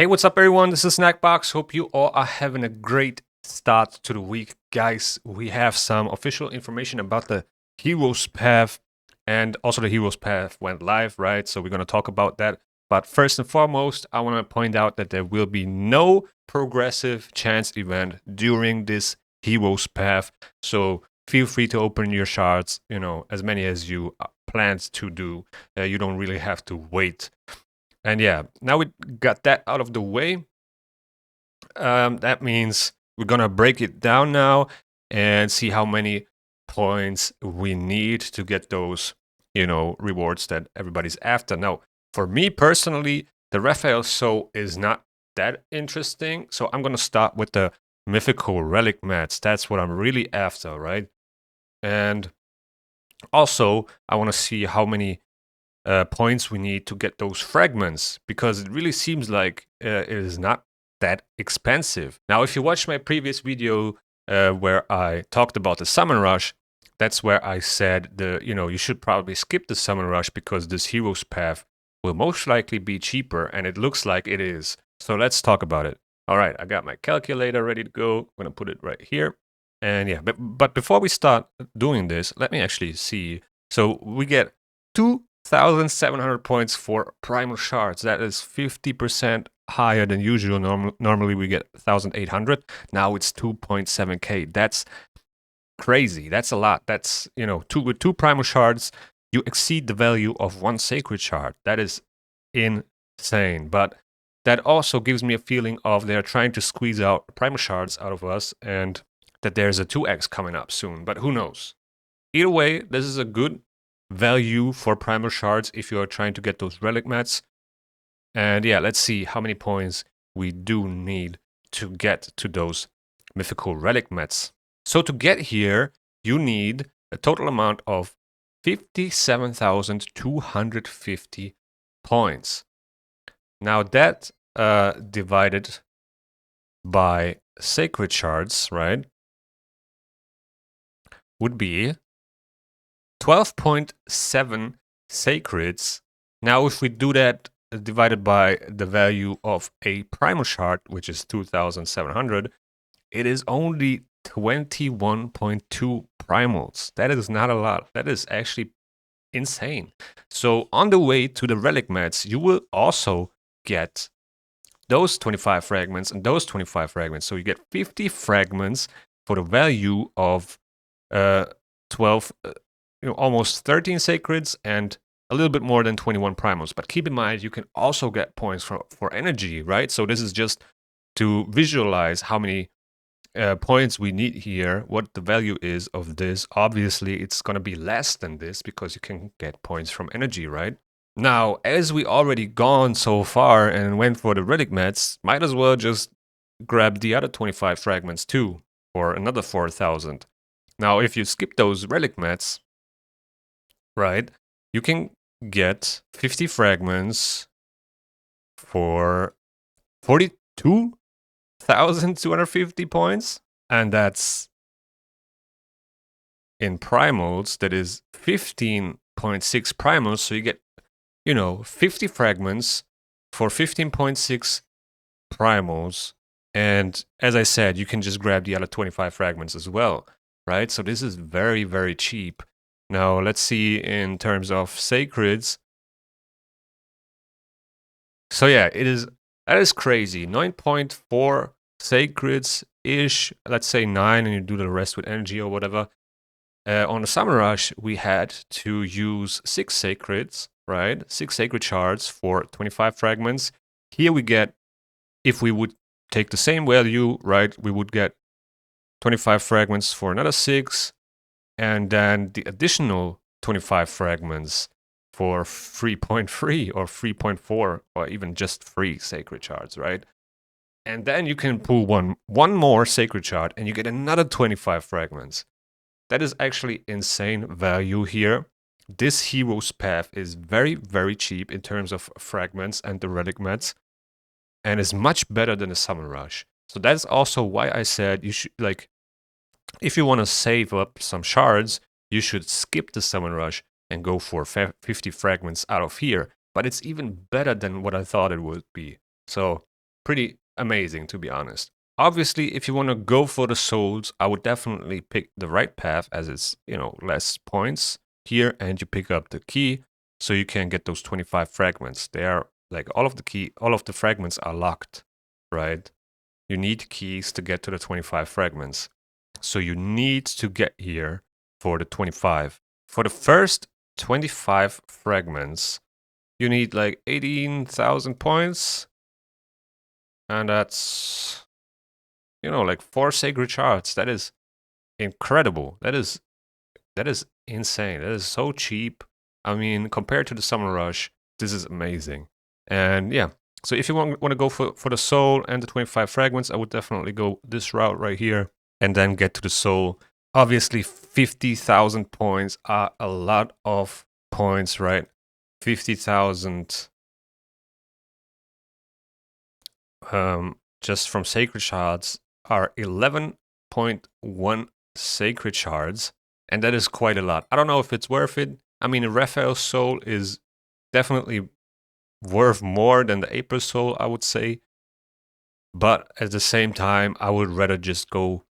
Hey, what's up, everyone? This is Snackbox. Hope you all are having a great start to the week. Guys, we have some official information about the Heroes Path, and also the Heroes Path went live, right? So we're going to talk about that. But first and foremost, I want to point out that there will be no progressive chance event during this Heroes Path. So feel free to open your shards, as many as you planned to do. You don't really have to wait. And yeah, now we got that out of the way. That means we're gonna break it down now and see how many points we need to get those, rewards that everybody's after. Now, for me personally, the Raphael Soul is not that interesting, so I'm gonna start with the mythical relic mats. That's what I'm really after, right? And also, I want to see how many points we need to get those fragments, because it really seems like it is not that expensive. Now, if you watched my previous video where I talked about the summon rush, that's where I said you should probably skip the summon rush because this hero's path will most likely be cheaper, and it looks like it is. So let's talk about it. All right, I got my calculator ready to go. I'm gonna put it right here. And yeah, but before we start doing this, let me actually see. So we get 2,700 points for primal shards. That is 50% higher than usual. Normally we get 1,800. Now it's 2.7k. That's crazy. That's a lot. That's, with two primal shards, you exceed the value of one sacred shard. That is insane. But that also gives me a feeling of they're trying to squeeze out primal shards out of us, and that there's a 2x coming up soon. But who knows? Either way, this is a good value for primal shards if you are trying to get those relic mats. And yeah, let's see how many points we do need to get to those mythical relic mats. So to get here, you need a total amount of 57,250 points. Now that divided by sacred shards, right, would be 12.7 sacreds. Now, if we do that divided by the value of a primal shard, which is 2,700, it is only 21.2 primals. That is not a lot. That is actually insane. So on the way to the relic mats, you will also get those 25 fragments and those 25 fragments. So you get 50 fragments for the value of 12, almost 13 sacreds and a little bit more than 21 primals. But keep in mind, you can also get points for energy, right? So this is just to visualize how many points we need here, what the value is of this. Obviously, it's going to be less than this because you can get points from energy, right? Now, as we already gone so far and went for the relic mats, might as well just grab the other 25 fragments too for another 4,000. Now, if you skip those relic mats, right, you can get 50 fragments for 42,250 points. And that's in primals, that is 15.6 primals. So you get, 50 fragments for 15.6 primals. And as I said, you can just grab the other 25 fragments as well, right? So this is very, very cheap. Now, let's see in terms of sacreds. So yeah, that is crazy. 9.4 sacreds-ish. Let's say 9, and you do the rest with energy or whatever. On the Summon Rush, we had to use 6 sacreds, right? 6 sacred shards for 25 fragments. Here we get, if we would take the same value, right, we would get 25 fragments for another 6, and then the additional 25 fragments for 3.3 or 3.4 or even just 3 sacred shards, right? And then you can pull one more sacred shard and you get another 25 fragments. That is actually insane value here. This hero's path is very, very cheap in terms of fragments and the relic mats, and is much better than the summon rush. So that's also why I said you should, like, if you want to save up some shards, you should skip the summon rush and go for 50 fragments out of here. But it's even better than what I thought it would be. So pretty amazing, to be honest. Obviously, if you want to go for the souls, I would definitely pick the right path, as it's, less points here, and you pick up the key so you can get those 25 fragments. They are like all of the fragments are locked, right? You need keys to get to the 25 fragments. So you need to get here for the 25. For the first 25 fragments, you need like 18,000 points. And that's, like 4 sacred shards. That is incredible. That is insane. That is so cheap. I mean, compared to the Summer Rush, this is amazing. And yeah, so if you want to go for the soul and the 25 fragments, I would definitely go this route right here and then get to the soul. Obviously, 50,000 points are a lot of points, right? 50,000 just from sacred shards are 11.1 sacred shards, and that is quite a lot. I don't know if it's worth it. I mean, Raphael's soul is definitely worth more than the April soul, I would say. But at the same time, I would rather just go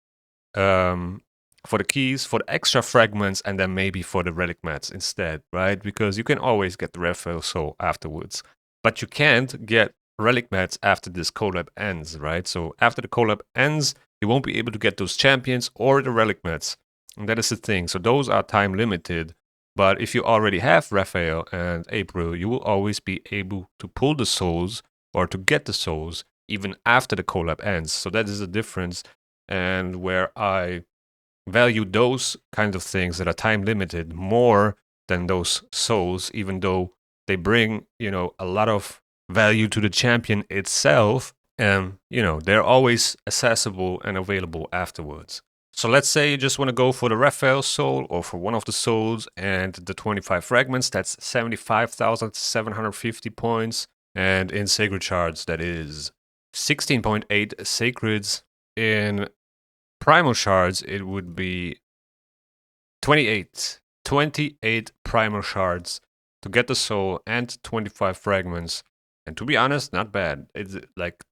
for the keys, for the extra fragments, and then maybe for the relic mats instead, right? Because you can always get the Raphael soul afterwards. But you can't get relic mats after this collab ends, right? So after the collab ends, you won't be able to get those champions or the relic mats. And that is the thing. So those are time limited. But if you already have Raphael and April, you will always be able to pull the souls or to get the souls even after the collab ends. So that is the difference. And where I value those kind of things that are time limited more than those souls, even though they bring, a lot of value to the champion itself. And, they're always accessible and available afterwards. So let's say you just want to go for the Raphael soul or for one of the souls and the 25 fragments. That's 75,750 points. And in sacred shards, that is 16.8 sacreds. In primal shards, it would be 28 primal shards to get the soul and 25 fragments. And to be honest, not bad. It's like,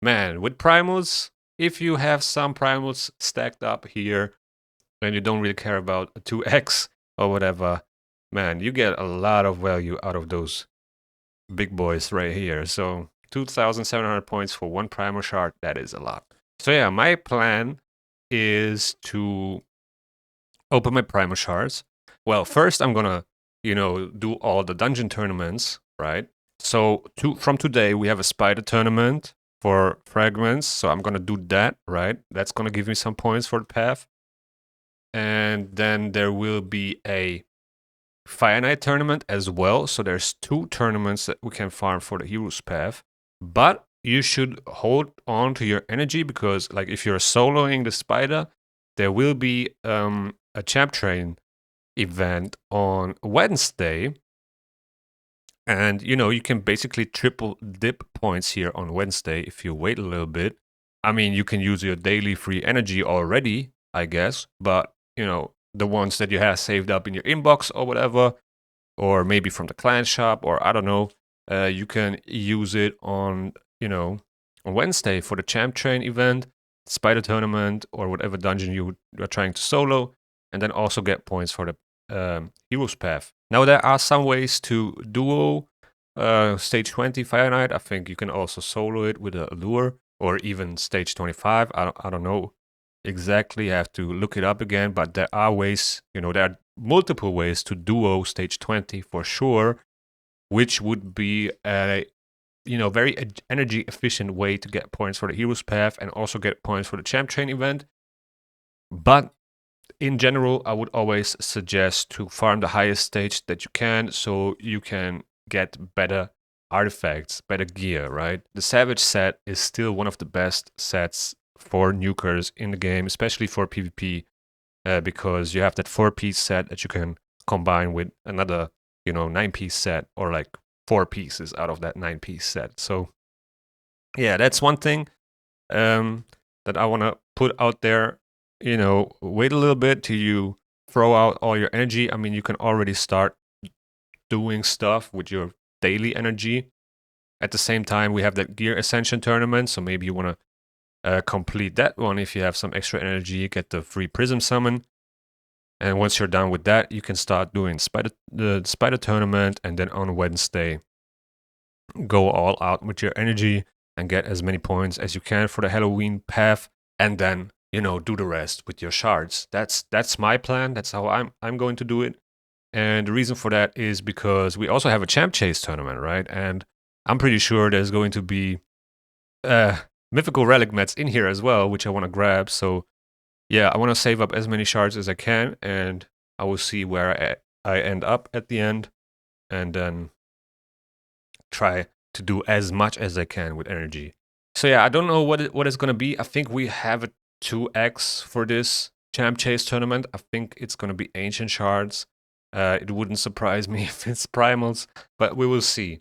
man, with primals, if you have some primals stacked up here and you don't really care about a 2x or whatever, man, you get a lot of value out of those big boys right here. So 2,700 points for one primal shard, that is a lot. So yeah, my plan is to open my primal shards. Well, first I'm gonna, do all the dungeon tournaments, right? So from today we have a spider tournament for fragments. So I'm gonna do that, right? That's gonna give me some points for the path. And then there will be a Fire Knight tournament as well. So there's 2 tournaments that we can farm for the hero's path. But you should hold on to your energy because, like, if you're soloing the spider, there will be a champ train event on Wednesday. And, you can basically triple dip points here on Wednesday if you wait a little bit. I mean, you can use your daily free energy already, I guess. But, the ones that you have saved up in your inbox or whatever, or maybe from the clan shop, or I don't know, you can use it on Wednesday for the champ train event, spider tournament, or whatever dungeon you are trying to solo, and then also get points for the hero's path. Now there are some ways to duo stage 20 Fire Knight. I think you can also solo it with a lure, or even stage 25. I don't know exactly. I have to look it up again, but there are ways, there are multiple ways to duo stage 20 for sure, which would be a very energy efficient way to get points for the hero's path and also get points for the champ train event. But in general, I would always suggest to farm the highest stage that you can so you can get better artifacts, better gear, right? The Savage set is still one of the best sets for nukers in the game, especially for PvP, because you have that 4-piece set that you can combine with another, 9-piece set, or like 4 pieces out of that 9-piece set. So yeah, that's one thing that I want to put out there. Wait a little bit till you throw out all your energy. I mean, you can already start doing stuff with your daily energy. At the same time, we have that Gear Ascension tournament, so maybe you want to complete that one if you have some extra energy, get the free Prism Summon. And once you're done with that, you can start doing the Spider Tournament, and then on Wednesday, go all out with your energy and get as many points as you can for the Halloween path, and then, you know, do the rest with your shards. That's my plan. That's how I'm going to do it. And the reason for that is because we also have a Champ Chase tournament, right? And I'm pretty sure there's going to be mythical relic mats in here as well, which I want to grab. So yeah, I want to save up as many shards as I can, and I will see where I end up at the end, and then try to do as much as I can with energy. So yeah, I don't know what it's going to be. I think we have a 2x for this Champ Chase tournament. I think it's going to be Ancient Shards. It wouldn't surprise me if it's Primals, but we will see.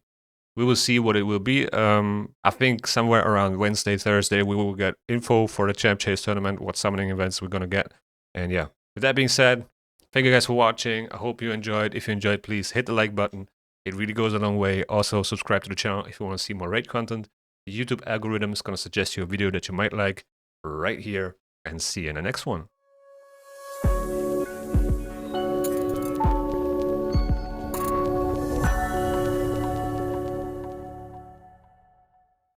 We will see what it will be. I think somewhere around Wednesday, Thursday, we will get info for the Champ Chase tournament, what summoning events we're going to get. And yeah, with that being said, thank you guys for watching. I hope you enjoyed. If you enjoyed, please hit the like button. It really goes a long way. Also, subscribe to the channel if you want to see more raid content. The YouTube algorithm is going to suggest you a video that you might like right here. And see you in the next one.